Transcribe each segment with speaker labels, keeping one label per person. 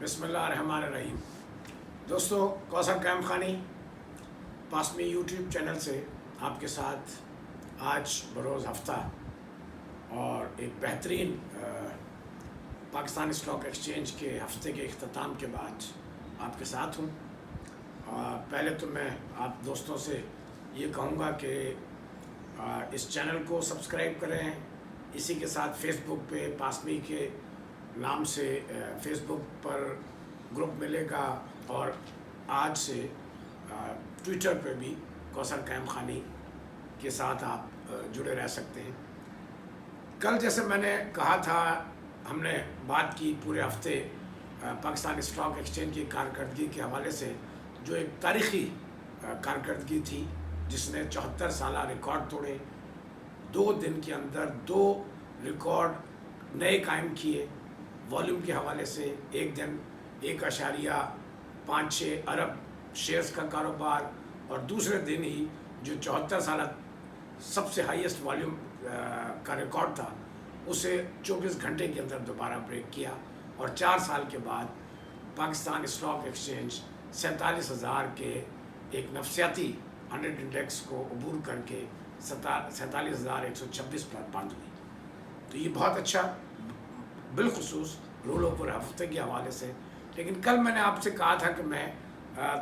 Speaker 1: بسم اللہ الرحمن الرحیم۔ دوستو، کوثر قائم خانی پاسمی یوٹیوب چینل سے آپ کے ساتھ آج بروز ہفتہ اور ایک بہترین پاکستان اسٹاک ایکسچینج کے ہفتے کے اختتام کے بعد آپ کے ساتھ ہوں۔ پہلے تو میں آپ دوستوں سے یہ کہوں گا کہ اس چینل کو سبسکرائب کریں، اسی کے ساتھ فیس بک پہ پاسمی کے نام سے فیس بک پر گروپ ملے گا، اور آج سے ٹویٹر پہ بھی کوثر قائم خانی کے ساتھ آپ جڑے رہ سکتے ہیں۔ کل جیسے میں نے کہا تھا، ہم نے بات کی پورے ہفتے پاکستان اسٹاک ایکسچینج کی کارکردگی کے حوالے سے، جو ایک تاریخی کارکردگی تھی جس نے 74 سالہ ریکارڈ توڑے، 2 دن کے اندر 2 ریکارڈ نئے قائم کیے۔ والیوم کے حوالے سے ایک دن 1.56 ارب شیئرز کا کاروبار، اور دوسرے دن ہی جو 74 سالہ سب سے ہائیسٹ والیوم کا ریکارڈ تھا اسے 24 گھنٹے کے اندر دوبارہ بریک کیا، اور 4 سال کے بعد پاکستان اسٹاک ایکسچینج 47,000 کے ایک نفسیاتی 100 انڈیکس کو عبور کر کے 47,126 پر بند ہوئی۔ تو یہ بہت اچھا، بالخصوص رول اوور ہفتے کے حوالے سے۔ لیکن کل میں نے آپ سے کہا تھا کہ میں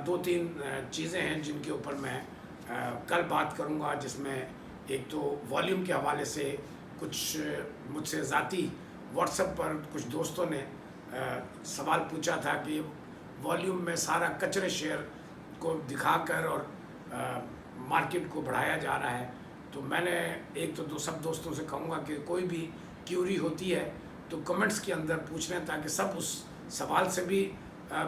Speaker 1: 2-3 چیزیں ہیں جن کے اوپر میں کل بات کروں گا، جس میں ایک تو والیوم کے حوالے سے کچھ مجھ سے ذاتی واٹس ایپ پر کچھ دوستوں نے سوال پوچھا تھا کہ والیوم میں سارا کچرے شیئر کو دکھا کر اور مارکیٹ کو بڑھایا جا رہا ہے۔ تو میں نے ایک تو سب دوستوں سے کہوں گا کہ کوئی بھی کیوری ہوتی ہے تو کمنٹس کے اندر پوچھ لیں، تاکہ سب اس سوال سے بھی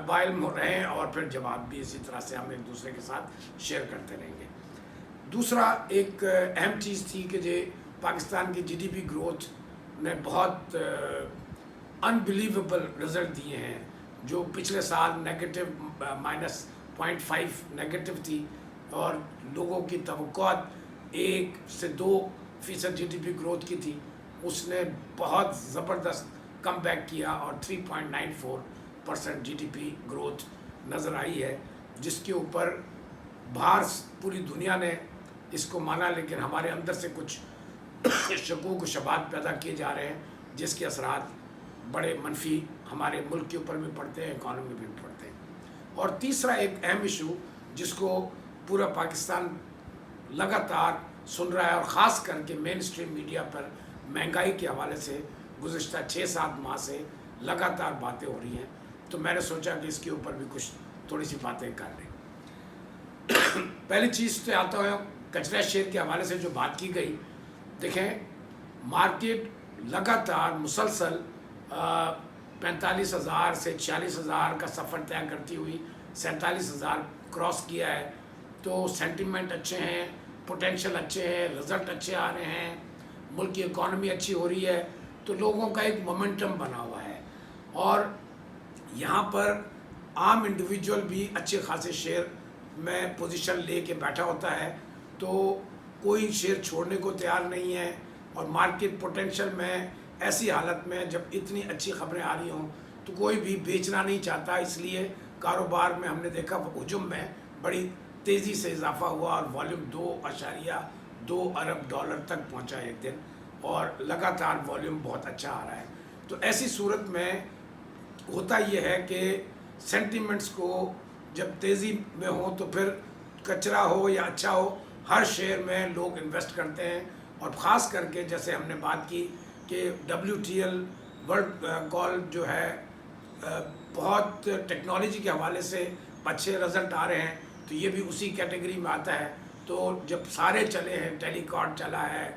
Speaker 1: باعلم رہیں، اور پھر جواب بھی اسی طرح سے ہم ایک دوسرے کے ساتھ شیئر کرتے رہیں گے۔ دوسرا ایک اہم چیز تھی کہ پاکستان کی جی ڈی پی گروتھ نے بہت انبلیویبل رزلٹ دیے ہیں، جو پچھلے سال نیگیٹو -0.5 نیگیٹو تھی، اور لوگوں کی توقعات 1 سے 2% جی ڈی پی گروتھ کی تھی، اس نے بہت زبردست کم بیک کیا، اور 3.94% جی ڈی پی گروتھ نظر آئی ہے، جس کے اوپر باہر پوری دنیا نے اس کو مانا، لیکن ہمارے اندر سے کچھ شکوک و شبہات پیدا کیے جا رہے ہیں، جس کے اثرات بڑے منفی ہمارے ملک کے اوپر بھی پڑتے ہیں، اکانومی میں بھی پڑتے ہیں۔ اور تیسرا ایک اہم ایشو جس کو پورا پاکستان لگاتار سن رہا ہے، اور خاص کر کے مین اسٹریم میڈیا پر مہنگائی کے حوالے سے گزشتہ 6-7 ماہ سے لگاتار باتیں ہو رہی ہیں، تو میں نے سوچا کہ اس کے اوپر بھی کچھ تھوڑی سی باتیں کر لیں۔ پہلی چیز تو آتا ہے کچرا شیئر کے حوالے سے جو بات کی گئی۔ دیکھیں، مارکیٹ لگاتار مسلسل 45,000 سے 46,000 کا سفر طے کرتی ہوئی 47,000 کراس کیا ہے، تو سینٹیمنٹ اچھے ہیں، پوٹینشیل اچھے ہیں، رزلٹ اچھے آ رہے ہیں، ملک کی اکانومی اچھی ہو رہی ہے، تو لوگوں کا ایک مومنٹم بنا ہوا ہے، اور یہاں پر عام انڈیویجول بھی اچھے خاصے شیئر میں پوزیشن لے کے بیٹھا ہوتا ہے، تو کوئی شیئر چھوڑنے کو تیار نہیں ہے، اور مارکیٹ پوٹینشیل میں ایسی حالت میں جب اتنی اچھی خبریں آ رہی ہوں تو کوئی بھی بیچنا نہیں چاہتا، اس لیے کاروبار میں ہم نے دیکھا حجم میں بڑی تیزی سے اضافہ ہوا، اور والیوم 2.2 ارب ڈالر تک پہنچا ایک دن، اور لگاتار والیوم بہت اچھا آ رہا ہے۔ تو ایسی صورت میں ہوتا یہ ہے کہ سینٹیمنٹس کو جب تیزی میں ہو تو پھر کچرا ہو یا اچھا ہو، ہر شیئر میں لوگ انویسٹ کرتے ہیں، اور خاص کر کے جیسے ہم نے بات کی کہ WTL ورلڈ کال جو ہے بہت ٹیکنالوجی کے حوالے سے اچھے رزلٹ آ رہے ہیں، تو یہ بھی اسی کیٹیگری میں آتا ہے۔ تو جب سارے چلے ہیں، ٹیلی کارڈ چلا ہے،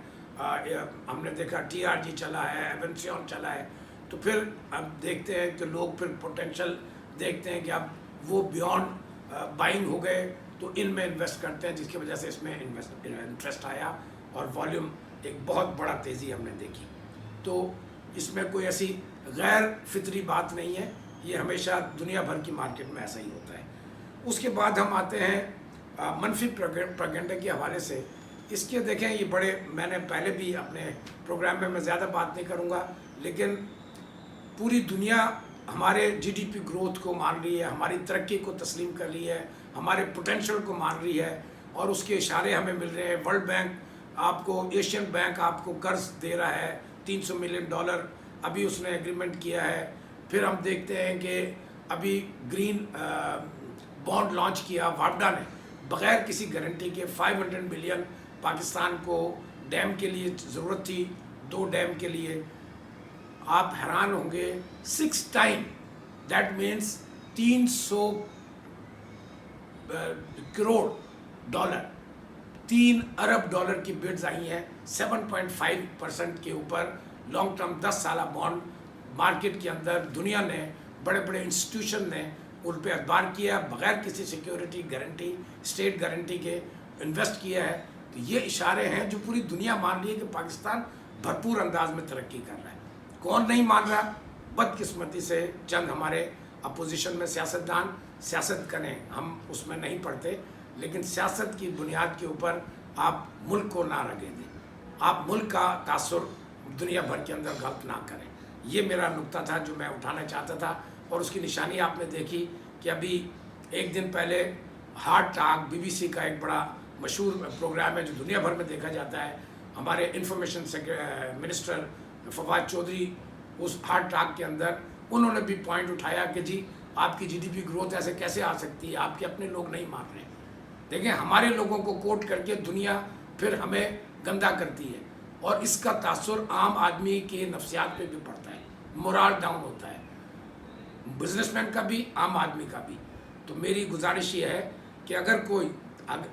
Speaker 1: ہم نے دیکھا TRG چلا ہے، ایونسیون چلا ہے، تو پھر اب دیکھتے ہیں کہ لوگ پھر پوٹینشیل دیکھتے ہیں کہ اب وہ بیونڈ بائنگ ہو گئے، تو ان میں انویسٹ کرتے ہیں، جس کی وجہ سے اس میں انٹرسٹ آیا، اور والیوم ایک بہت بڑا تیزی ہم نے دیکھی۔ تو اس میں کوئی ایسی غیر فطری بات نہیں ہے، یہ ہمیشہ دنیا بھر کی مارکیٹ میں ایسا ہی ہوتا ہے۔ اس کے بعد ہم آتے ہیں منفی پروپیگنڈا کے حوالے سے۔ اس کے دیکھیں، یہ بڑے، میں نے پہلے بھی اپنے پروگرام میں زیادہ بات نہیں کروں گا، لیکن پوری دنیا ہمارے جی ڈی پی گروتھ کو مان رہی ہے، ہماری ترقی کو تسلیم کر لی ہے، ہمارے پوٹینشیل کو مان رہی ہے، اور اس کے اشارے ہمیں مل رہے ہیں۔ ورلڈ بینک آپ کو، ایشین بینک آپ کو قرض دے رہا ہے $300 ملین، ابھی اس نے ایگریمنٹ کیا ہے۔ پھر ہم دیکھتے ہیں کہ ابھی گرین بانڈ لانچ کیا واپڈا نے، بغیر کسی گارنٹی کے 500 بلین پاکستان کو ڈیم کے لیے ضرورت تھی، 2 ڈیم کے لیے۔ آپ حیران ہوں گے، 6 time, that means 300 crore dollar, 3 Arab dollar کی بڈز آئی ہیں 7.5% کے اوپر لانگ ٹرم 10 سالہ بانڈ مارکیٹ کے اندر۔ دنیا نے، بڑے بڑے انسٹیٹیوشن نے ان پہ اعتبار کیا، بغیر کسی سیکیورٹی گارنٹی، اسٹیٹ گارنٹی کے انویسٹ کیا ہے۔ تو یہ اشارے ہیں جو پوری دنیا مان رہی ہے کہ پاکستان بھرپور انداز میں ترقی کر رہا ہے۔ کون نہیں مان رہا؟ بدقسمتی سے چند ہمارے اپوزیشن میں سیاستدان سیاست کریں، ہم اس میں نہیں پڑھتے، لیکن سیاست کی بنیاد کے اوپر آپ ملک کو نہ رگیں دیں، آپ ملک کا تاثر دنیا بھر کے اندر غلط نہ کریں۔ یہ میرا نقطہ تھا جو میں اٹھانا چاہتا تھا، اور اس کی نشانی آپ نے دیکھی کہ ابھی ایک دن پہلے heart talk, B B C کا ایک بڑا مشہور پروگرام ہے جو دنیا بھر میں دیکھا جاتا ہے، ہمارے انفارمیشن منسٹر فواد چودھری اس ہارٹ ٹاک کے اندر انہوں نے بھی پوائنٹ اٹھایا کہ جی آپ کی جی ڈی پی گروتھ ایسے کیسے آ سکتی ہے، آپ کے اپنے لوگ نہیں مان رہے ہیں۔ دیکھیں، ہمارے لوگوں کو کوٹ کر کے دنیا پھر ہمیں گندا کرتی ہے، اور اس کا تاثر عام آدمی کے نفسیات پہ بھی پڑتا ہے، مورال ڈاؤن ہوتا ہے، بزنس مین کا بھی، عام آدمی کا بھی۔ تو میری گزارش یہ ہے کہ اگر کوئی،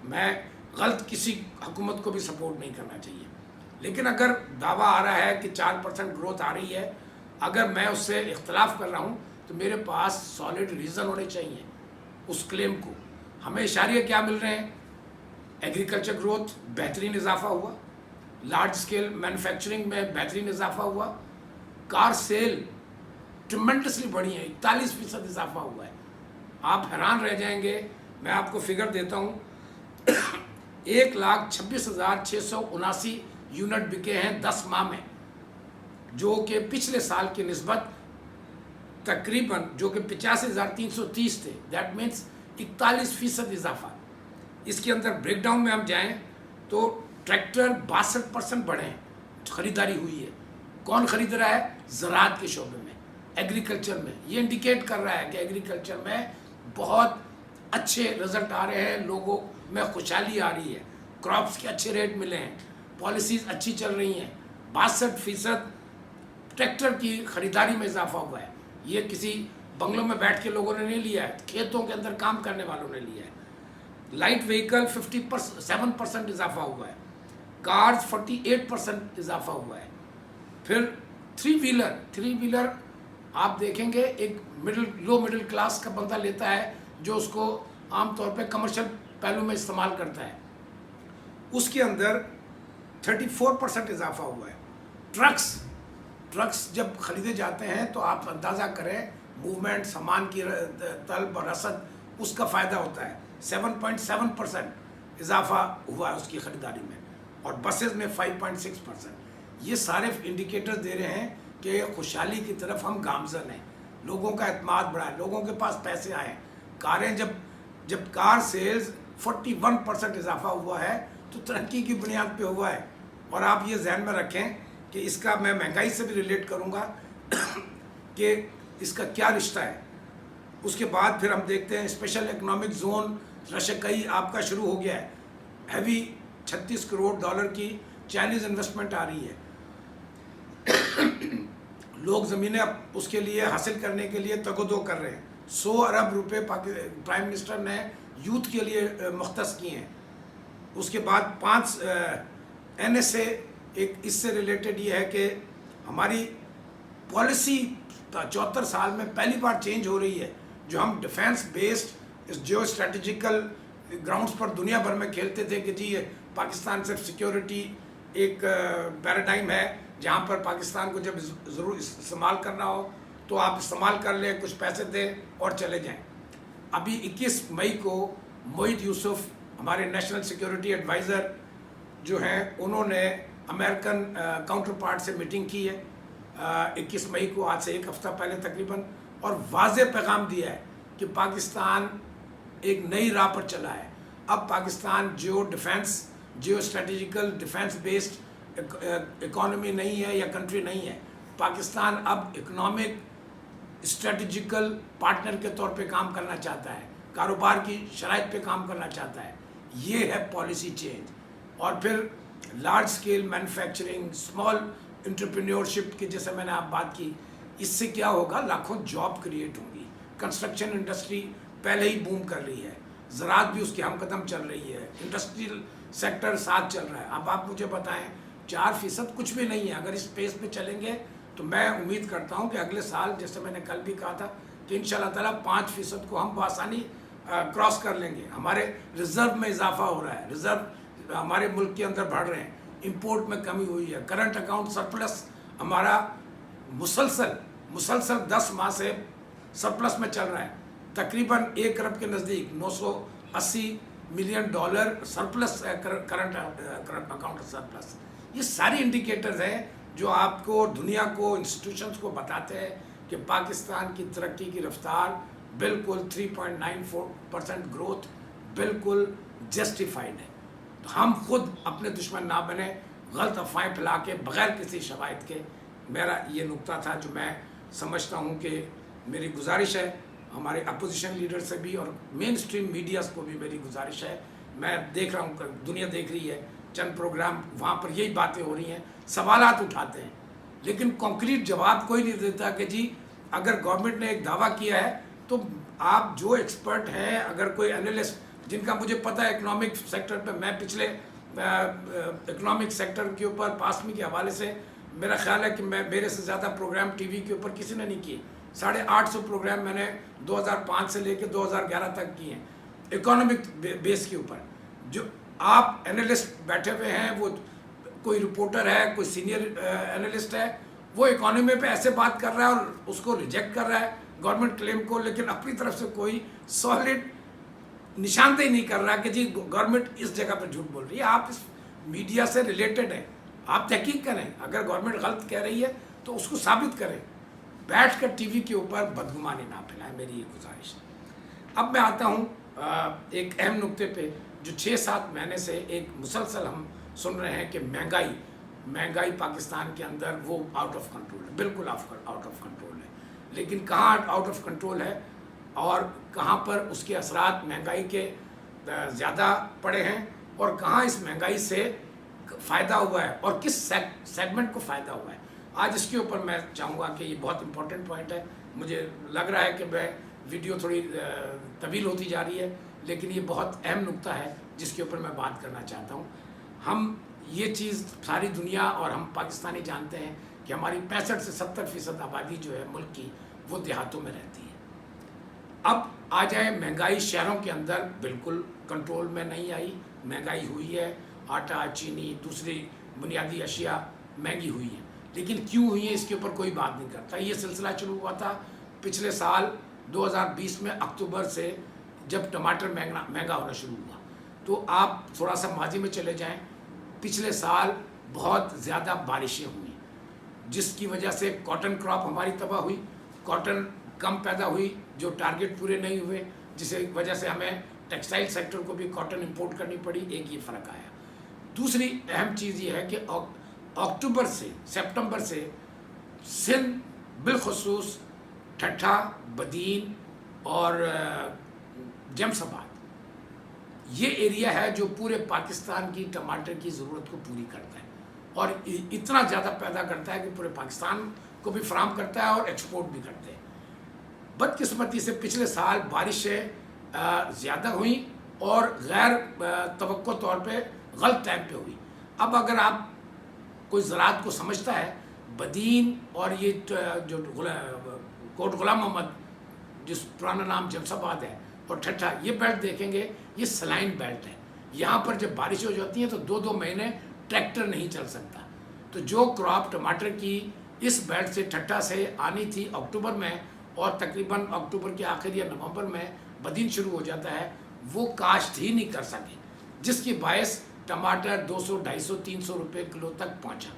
Speaker 1: میں غلط کسی حکومت کو بھی سپورٹ نہیں کرنا چاہیے، لیکن اگر دعویٰ آ رہا ہے کہ 4% گروتھ آ رہی ہے، اگر میں اس سے اختلاف کر رہا ہوں تو میرے پاس سالڈ ریزن ہونے چاہیے اس کلیم کو۔ ہمیں اشاریہ کیا مل رہے ہیں؟ ایگریکلچر گروتھ بہترین اضافہ ہوا، لارج اسکیل مینوفیکچرنگ میں بہترین اضافہ ہوا، کار سیل ٹریمنڈسلی بڑھی ہیں، 41% اضافہ ہوا ہے۔ آپ حیران رہ جائیں گے، میں آپ کو فگر دیتا ہوں، 1,26,679 یونٹ بکے ہیں 10 ماہ میں، جو کہ پچھلے سال کی نسبت تقریباً، جو کہ 85,330 تھے، دیٹ مینس 41% اضافہ۔ اس کے اندر بریک ڈاؤن میں ہم جائیں تو ٹریکٹر 62% بڑھے ہیں، خریداری ہوئی ہے۔ کون خرید رہا ہے؟ زراعت کے شعبے میں، ایگریکلچر میں۔ یہ انڈیکیٹ کر رہا ہے کہ ایگریکلچر میں بہت اچھے رزلٹ آ رہے ہیں، لوگوں میں خوشحالی آ رہی ہے، کراپس کے اچھے ریٹ ملے ہیں، پالیسیز اچھی چل رہی ہیں، 62% ٹریکٹر کی خریداری میں اضافہ ہوا ہے۔ یہ کسی بنگلوں میں بیٹھ کے لوگوں نے نہیں لیا ہے، کھیتوں کے اندر کام کرنے والوں نے لیا ہے۔ لائٹ وہیکل 57% اضافہ ہوا ہے، کارز 48% اضافہ ہوا ہے۔ پھر تھری ویلر آپ دیکھیں گے، ایک لو مڈل کلاس کا بندہ لیتا ہے جو اس کو عام طور پہ کمرشل پہلو میں استعمال کرتا ہے، اس کے اندر 34% اضافہ ہوا ہے۔ ٹرکس جب خریدے جاتے ہیں تو آپ اندازہ کریں، موومنٹ، سامان کی طلب اور رسد، اس کا فائدہ ہوتا ہے۔ 7.7% اضافہ ہوا ہے اس کی خریداری میں، اور بسز میں 5.6%۔ یہ سارے انڈیکیٹر دے رہے ہیں کہ خوشحالی کی طرف ہم گامزن ہیں، لوگوں کا اعتماد بڑھا ہے، لوگوں کے پاس پیسے آئے ہیں۔ کاریں جب کار سیلز 41% اضافہ ہوا ہے تو ترقی کی بنیاد پہ ہوا ہے۔ اور آپ یہ ذہن میں رکھیں کہ اس کا میں مہنگائی سے بھی ریلیٹ کروں گا کہ اس کا کیا رشتہ ہے۔ اس کے بعد پھر ہم دیکھتے ہیں اسپیشل اکنامک زون رشکئی آپ کا شروع ہو گیا ہے، ہیوی 36 کروڑ ڈالر کی چائنیز انویسٹمنٹ آ رہی ہے۔ لوگ زمینیں اس کے لیے حاصل کرنے کے لیے تگ و دو کر رہے ہیں۔ 100 ارب روپے پرائم منسٹر نے یوتھ کے لیے مختص کیے ہیں۔ اس کے بعد 5 NSA، ایک اس سے ریلیٹڈ یہ ہے کہ ہماری پالیسی 74 سال میں پہلی بار چینج ہو رہی ہے، جو ہم defence based geo strategical grounds پر دنیا بھر میں کھیلتے تھے کہ جی پاکستان صرف سیکیورٹی ایک پیراڈائم ہے جہاں پر پاکستان کو جب ضرور استعمال کرنا ہو تو آپ استعمال کر لیں، کچھ پیسے دیں اور چلے جائیں۔ ابھی 21 مئی کو موحد یوسف، ہمارے نیشنل سیکیورٹی ایڈوائزر جو ہیں، انہوں نے امریکن کاؤنٹر پارٹ سے میٹنگ کی ہے 21 مئی کو، آج سے ایک ہفتہ پہلے تقریباً۔ اور واضح پیغام دیا ہے کہ پاکستان ایک نئی راہ پر چلا ہے. اب Pakistan geo strategical defence based economy نہیں ہے یا کنٹری نہیں ہے. پاکستان اب اکنامک اسٹریٹجیکل پارٹنر کے طور پہ کام کرنا چاہتا ہے, کاروبار کی شرائط پہ کام کرنا چاہتا ہے. یہ ہے پالیسی چینج. اور پھر large scale manufacturing, small entrepreneurship کی جیسے میں نے آپ بات کی, اس سے کیا ہوگا, لاکھوں جاب کریٹ ہوں گی. کنسٹرکشن انڈسٹری پہلے ہی بوم کر رہی ہے, زراعت بھی اس کی ہم قدم چل رہی ہے, انڈسٹریل سیکٹر ساتھ چل رہا ہے. اب آپ مجھے بتائیں 4% کچھ بھی نہیں ہے. اگر اس پیس پہ چلیں گے تو میں امید کرتا ہوں کہ اگلے سال, جیسے میں نے کل بھی کہا تھا, کہ انشاءاللہ تعالیٰ 5% کو ہم بآسانی کراس کر لیں گے. ہمارے ریزرو میں اضافہ ہو رہا ہے, ریزرو ہمارے ملک کے اندر بڑھ رہے ہیں, امپورٹ میں کمی ہوئی ہے, کرنٹ اکاؤنٹ سرپلس ہمارا مسلسل 10 ماہ سے سرپلس میں چل رہا ہے. تقریباً 1 ارب کے نزدیک $980 ملین سرپلس ہے, کرنٹ اکاؤنٹ سرپلس. یہ ساری انڈیکیٹرز ہیں جو آپ کو, دنیا کو, انسٹیٹیوشنز کو بتاتے ہیں کہ پاکستان کی ترقی کی رفتار بالکل 3.94% گروتھ بالکل جسٹیفائڈ ہے. تو ہم خود اپنے دشمن نہ بنیں غلط افواہیں پھیلا کے بغیر کسی شواہد کے. میرا یہ نقطہ تھا جو میں سمجھتا ہوں کہ میری گزارش ہے ہمارے اپوزیشن لیڈر سے بھی, اور مین اسٹریم میڈیاز کو بھی میری گزارش ہے. میں دیکھ رہا ہوں, دنیا دیکھ رہی ہے, چند پروگرام وہاں پر یہی باتیں ہو رہی ہیں, سوالات اٹھاتے ہیں, لیکن کانکریٹ جواب کوئی نہیں دیتا کہ جی اگر گورنمنٹ نے ایک دعویٰ کیا ہے تو آپ جو ایکسپرٹ ہیں, اگر کوئی انالسٹ جن کا مجھے پتہ ہے اکنامک سیکٹر پہ, میں پچھلے اکنامک سیکٹر کے اوپر پاسمی کے حوالے سے میرا خیال ہے کہ میرے سے زیادہ پروگرام ٹی وی کے اوپر کسی نے نہیں کیے. 850 پروگرام میں نے 2005 سے لے کے 2011 تک کیے ہیں اکانومک بیس کے اوپر. جو آپ انالسٹ بیٹھے ہوئے ہیں, وہ کوئی رپورٹر ہے, کوئی سینئر انالسٹ ہے, وہ اکانومی پہ ایسے بات کر رہا ہے اور اس کو ریجیکٹ کر رہا ہے گورنمنٹ کلیم کو, لیکن اپنی طرف سے کوئی سالڈ نشاندہی نہیں کر رہا کہ جی گورنمنٹ اس جگہ پہ جھوٹ بول رہی ہے. آپ اس میڈیا سے ریلیٹڈ ہیں, آپ تحقیق کریں, اگر گورنمنٹ غلط کہہ رہی ہے تو اس کو ثابت کریں, بیٹھ کر ٹی وی کے اوپر بدگمانی نہ پھیلائیں, میری یہ گزارش ہے. اب میں آتا ہوں ایک اہم نقطے پہ جو 6-7 مہینے سے ایک مسلسل ہم سن رہے ہیں کہ مہنگائی پاکستان کے اندر وہ آؤٹ آف کنٹرول ہے, بالکل آؤٹ آف کنٹرول ہے. لیکن کہاں آؤٹ آف کنٹرول ہے اور کہاں پر اس کے اثرات مہنگائی کے زیادہ پڑے ہیں, اور کہاں اس مہنگائی سے فائدہ ہوا ہے اور کس سیگمنٹ کو فائدہ ہوا ہے. آج اس کے اوپر میں چاہوں گا کہ یہ بہت امپورٹنٹ پوائنٹ ہے. مجھے لگ رہا ہے کہ میں ویڈیو تھوڑی طویل ہوتی جا رہی ہے, لیکن یہ بہت اہم نقطہ ہے جس کے اوپر میں بات کرنا چاہتا ہوں. ہم یہ چیز ساری دنیا اور ہم پاکستانی جانتے ہیں کہ ہماری 65 سے 70% آبادی جو ہے ملک کی وہ دیہاتوں میں رہتی ہے. اب آ جائیں مہنگائی شہروں کے اندر بالکل کنٹرول میں نہیں آئی, مہنگائی ہوئی ہے, آٹا, چینی, دوسری بنیادی اشیاء مہنگی ہوئی ہیں, لیکن کیوں ہوئی ہیں اس کے اوپر کوئی بات نہیں کرتا. یہ سلسلہ شروع ہوا تھا پچھلے سال 2020 میں اکتوبر سے, جب ٹماٹر مہنگا ہونا شروع ہوا. تو آپ تھوڑا سا ماضی میں چلے جائیں, پچھلے سال بہت زیادہ بارشیں ہوئیں جس کی وجہ سے کاٹن کراپ ہماری تباہ ہوئی, کاٹن کم پیدا ہوئی, جو ٹارگٹ پورے نہیں ہوئے, جس وجہ سے ہمیں ٹیکسٹائل سیکٹر کو بھی کاٹن امپورٹ کرنی پڑی. ایک یہ فرق آیا. دوسری اہم چیز یہ ہے کہ اکتوبر سے سپٹمبر سے سندھ بالخصوص ٹھٹھا, بدین اور جیمس آباد یہ ایریا ہے جو پورے پاکستان کی ٹماٹر کی ضرورت کو پوری کرتا ہے, اور اتنا زیادہ پیدا کرتا ہے کہ پورے پاکستان کو بھی فراہم کرتا ہے اور ایکسپورٹ بھی کرتے ہیں. بدقسمتی سے پچھلے سال بارشیں زیادہ ہوئیں اور غیر توقع طور پہ غلط ٹائم پہ ہوئی. اب اگر آپ کوئی زراعت کو سمجھتا ہے, بدین اور یہ جو کوٹ غلام محمد جس پرانا نام جیمس آباد ہے, اور ٹھٹھا, یہ بیلٹ دیکھیں گے یہ سلائن بیلٹ ہے. یہاں پر جب بارشیں ہو جاتی ہیں تو 2 مہینے ٹریکٹر نہیں چل سکتا. تو جو کراپ ٹماٹر کی اس بیلٹ سے ٹھٹھا سے آنی تھی اکتوبر میں, اور تقریباً اکتوبر کے آخر یا نومبر میں بدین شروع ہو جاتا ہے, وہ کاشت ہی نہیں کر سکے, جس کی باعث ٹماٹر 200, 250, 300 روپے کلو تک پہنچا.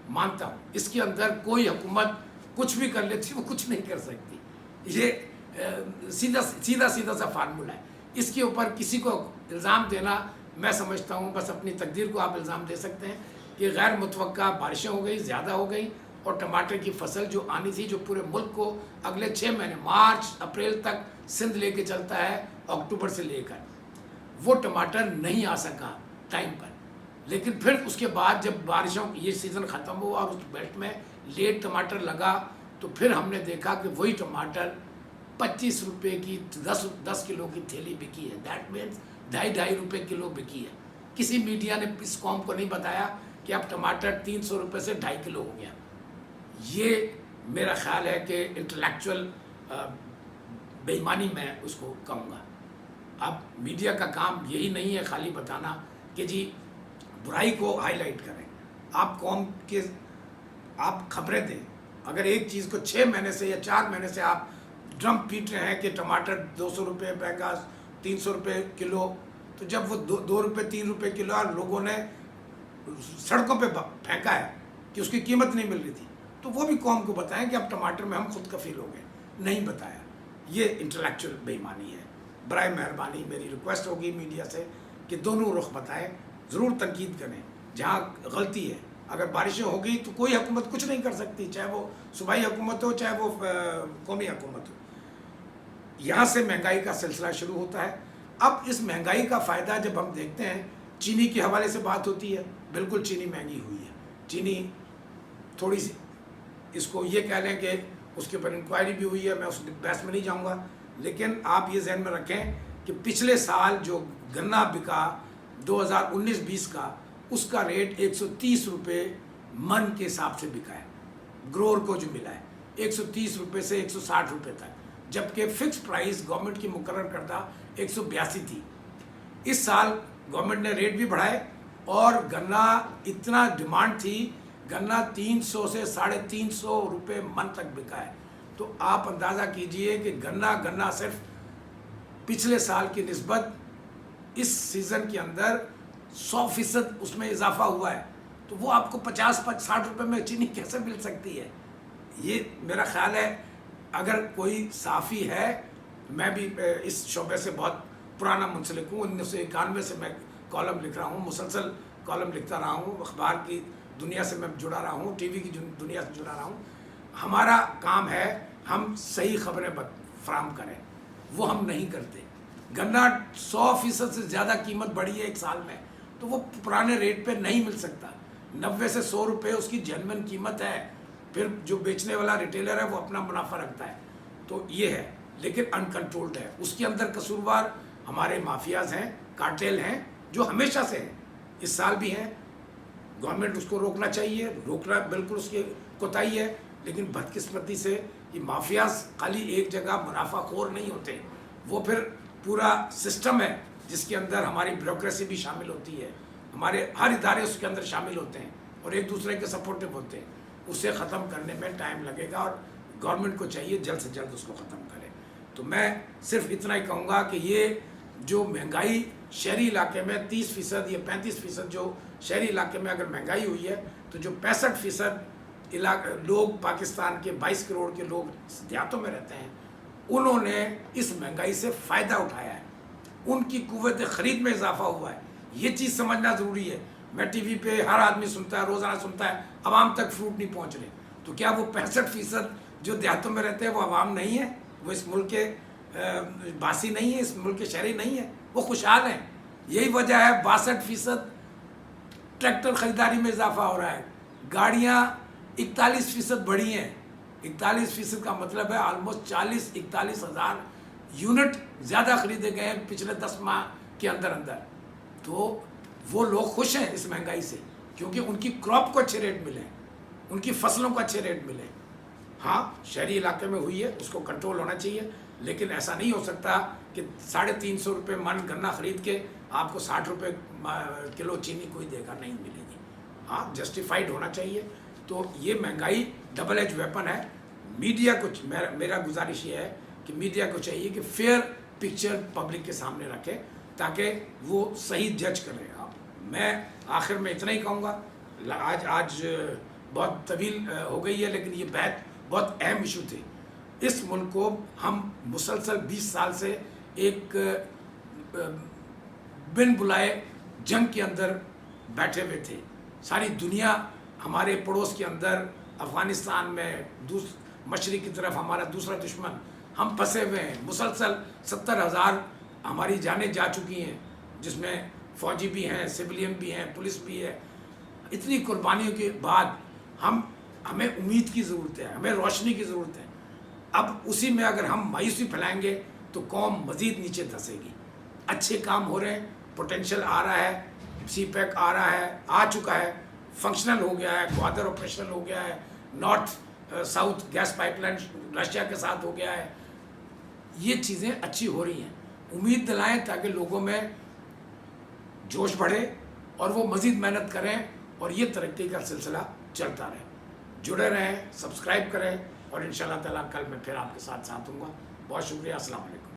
Speaker 1: مانتا ہوں اس کے اندر کوئی حکومت کچھ بھی کر لیتی وہ کچھ نہیں کر سکتی. یہ سیدھا سا فارمولا ہے. اس کے اوپر کسی کو الزام دینا میں سمجھتا ہوں بس اپنی تقدیر کو آپ الزام دے سکتے ہیں کہ غیر متوقع بارشیں ہو گئی، زیادہ ہو گئی، اور ٹماٹر کی فصل جو آنی تھی، جو پورے ملک کو اگلے 6 مہینے مارچ اپریل تک سندھ لے کے چلتا ہے، اکتوبر سے لے کر، وہ ٹماٹر نہیں آ سکا ٹائم پر. لیکن پھر اس کے بعد جب بارشوں یہ سیزن ختم ہوا اور اس بیلٹ میں لیٹ ٹماٹر لگا تو پھر ہم نے دیکھا کہ وہی ٹماٹر 25 روپے کی 10 کلو کی تھیلی بکی ہے. دیٹ مینس 2.5 روپے کلو بکی ہے. کسی میڈیا نے اس قوم کو نہیں بتایا کہ اب ٹماٹر 300 روپے سے 2.5 کلو ہو گیا. یہ میرا خیال ہے کہ انٹلیکچوئل بے ایمانی میں اس کو کہوں گا. اب میڈیا کا کام یہی نہیں ہے خالی بتانا کہ جی برائی کو ہائی لائٹ کریں. آپ قوم کے آپ خبریں دیں. اگر ایک چیز کو 6 مہینے سے یا 4 مہینے سے آپ ڈرم پیٹ رہے ہیں کہ ٹماٹر 200 روپے مہنگا، 300 روپے کلو، تو جب وہ 2 روپے 3 روپے کلو اور لوگوں نے سڑکوں پہ پھینکا ہے کہ اس کی قیمت نہیں مل رہی تھی، تو وہ بھی قوم کو بتائیں کہ اب ٹماٹر میں ہم خود کفیل ہو گئے. نہیں بتایا. یہ انٹلیکچوئل بے ایمانی ہے. برائے مہربانی میری ریکویسٹ ہوگی میڈیا سے کہ دونوں رخ بتائیں. ضرور تنقید کریں جہاں غلطی ہے. اگر بارشیں ہو گئی تو کوئی حکومت کچھ نہیں کر سکتی، چاہے وہ صوبائی حکومت ہو چاہے وہ قومی حکومت ہو. یہاں سے مہنگائی کا سلسلہ شروع ہوتا ہے. اب اس مہنگائی کا فائدہ جب ہم دیکھتے ہیں، چینی کے حوالے سے بات ہوتی ہے، بالکل چینی مہنگی ہوئی ہے. چینی تھوڑی سی اس کو یہ کہہ لیں کہ اس کے اوپر انکوائری بھی ہوئی ہے، میں اس بحث میں نہیں جاؤں گا. لیکن آپ یہ ذہن میں رکھیں کہ پچھلے سال جو گنا بکا 2019-20 کا، اس کا ریٹ 130 روپے من کے حساب سے بکا ہے. گروور کو جو ملا ہے 130 روپے سے 160 روپے تک، جبکہ فکس پرائز گورنمنٹ کی مقرر کردہ 182 تھی. اس سال گورنمنٹ نے ریٹ بھی بڑھائے اور گنا اتنا ڈیمانڈ تھی، گنا 300 سے 350 روپے من تک بکا ہے. تو آپ اندازہ کیجئے کہ گنا صرف پچھلے سال کی نسبت اس سیزن کے اندر 100% اس میں اضافہ ہوا ہے. تو وہ آپ کو 50-60 روپے میں چینی کیسے مل سکتی ہے؟ یہ میرا خیال ہے اگر کوئی صحافی ہے، میں بھی اس شعبے سے بہت پرانا منسلک ہوں، 1991 سے میں کالم لکھ رہا ہوں، مسلسل کالم لکھتا رہا ہوں، اخبار کی دنیا سے میں جڑا رہا ہوں، ٹی وی کی دنیا سے جڑا رہا ہوں. ہمارا کام ہے ہم صحیح خبریں فراہم کریں، وہ ہم نہیں کرتے. گنا 100% سے زیادہ قیمت بڑھی ہے ایک سال میں، تو وہ پرانے ریٹ پہ نہیں مل سکتا. 90 سے 100 روپے اس کی جینوئن قیمت ہے. پھر جو بیچنے والا ریٹیلر ہے وہ اپنا منافع رکھتا ہے. تو یہ ہے، لیکن انکنٹرولڈ ہے. اس کے اندر قصوروار ہمارے مافیاز ہیں، کارٹیل ہیں، جو ہمیشہ سے ہیں، اس سال بھی ہیں. گورنمنٹ اس کو روکنا چاہیے، روکنا بالکل اس کی کوتاہی ہے. لیکن بدقسمتی سے یہ مافیاز خالی ایک جگہ منافع خور نہیں ہوتے، وہ پھر پورا سسٹم ہے جس کے اندر ہماری بیوروکریسی بھی شامل ہوتی ہے، ہمارے ہر ادارے اس کے اندر شامل ہوتے ہیں اور ایک دوسرے کے سپورٹو ہوتے ہیں. اسے ختم کرنے میں ٹائم لگے گا اور گورنمنٹ کو چاہیے جلد سے جلد اس کو ختم کرے. تو میں صرف اتنا ہی کہوں گا کہ یہ جو مہنگائی شہری علاقے میں 30% یا 35% جو شہری علاقے میں اگر مہنگائی ہوئی ہے، تو جو 65% لوگ پاکستان کے 22 کروڑ کے لوگ دیہاتوں میں رہتے ہیں، انہوں نے اس مہنگائی سے فائدہ اٹھایا ہے. ان کی قوت خرید میں اضافہ ہوا ہے. یہ چیز سمجھنا ضروری ہے. میں ٹی وی پہ ہر آدمی سنتا ہے، روزانہ سنتا ہے عوام تک فروٹ نہیں پہنچ رہے. تو کیا وہ 65% جو دیہاتوں میں رہتے ہیں وہ عوام نہیں ہے؟ وہ اس ملک کے باسی نہیں ہے، اس ملک کے شہری نہیں ہے؟ وہ خوشحال ہیں. یہی وجہ ہے 62% ٹریکٹر خریداری میں اضافہ ہو رہا ہے. گاڑیاں 41% بڑھی ہیں. 41% کا مطلب ہے آلموسٹ 40-41 ہزار یونٹ زیادہ خریدے گئے ہیں پچھلے 10 ماہ کے اندر. تو وہ لوگ خوش ہیں اس مہنگائی سے، کیونکہ ان کی کراپ کو اچھے ریٹ ملے، ان کی فصلوں کو اچھے ریٹ ملے. ہاں شہری علاقے میں ہوئی ہے، اس کو کنٹرول ہونا چاہیے. لیکن ایسا نہیں ہو سکتا کہ 350 روپے من گنا خرید کے آپ کو 60 روپے کلو چینی کوئی دے گا، نہیں ملے گی. ہاں جسٹیفائڈ ہونا چاہیے. تو یہ مہنگائی ڈبل ایج ویپن ہے. میڈیا کو میرا گزارش یہ ہے کہ میڈیا کو چاہیے کہ فیئر پکچر پبلک کے سامنے رکھے تاکہ وہ صحیح جج کرے. میں آخر میں اتنا ہی کہوں گا. آج بہت طویل ہو گئی ہے، لیکن یہ بحث بہت اہم ایشو تھے. اس ملک کو ہم مسلسل 20 سال سے ایک بن بلائے جنگ کے اندر بیٹھے ہوئے تھے. ساری دنیا ہمارے پڑوس کے اندر افغانستان میں مشرق کی طرف ہمارا دوسرا دشمن, ہم پھنسے ہوئے ہیں. مسلسل 70,000 ہماری جانیں جا چکی ہیں, جس میں فوجی بھی ہیں, سویلین بھی ہیں, پولیس بھی ہے. اتنی قربانیوں کے بعد ہمیں امید کی ضرورت ہے, ہمیں روشنی کی ضرورت ہے. اب اسی میں اگر ہم مایوسی پھیلائیں گے تو قوم مزید نیچے دھسے گی. اچھے کام ہو رہے ہیں, پوٹینشیل آ رہا ہے, سی پیک آ رہا ہے, آ چکا ہے, فنکشنل ہو گیا ہے, گوادر آپریشنل ہو گیا ہے, north south gas pipe line Russia کے ساتھ ہو گیا ہے. یہ چیزیں اچھی ہو رہی ہیں. امید دلائیں تاکہ لوگوں میں جوش بڑھے اور وہ مزید محنت کریں اور یہ ترقی کا سلسلہ چلتا رہے. جڑے رہیں, سبسکرائب کریں, اور انشاءاللہ تعالیٰ کل میں پھر آپ کے ساتھ ہوں گا. بہت شکریہ. السلام علیکم.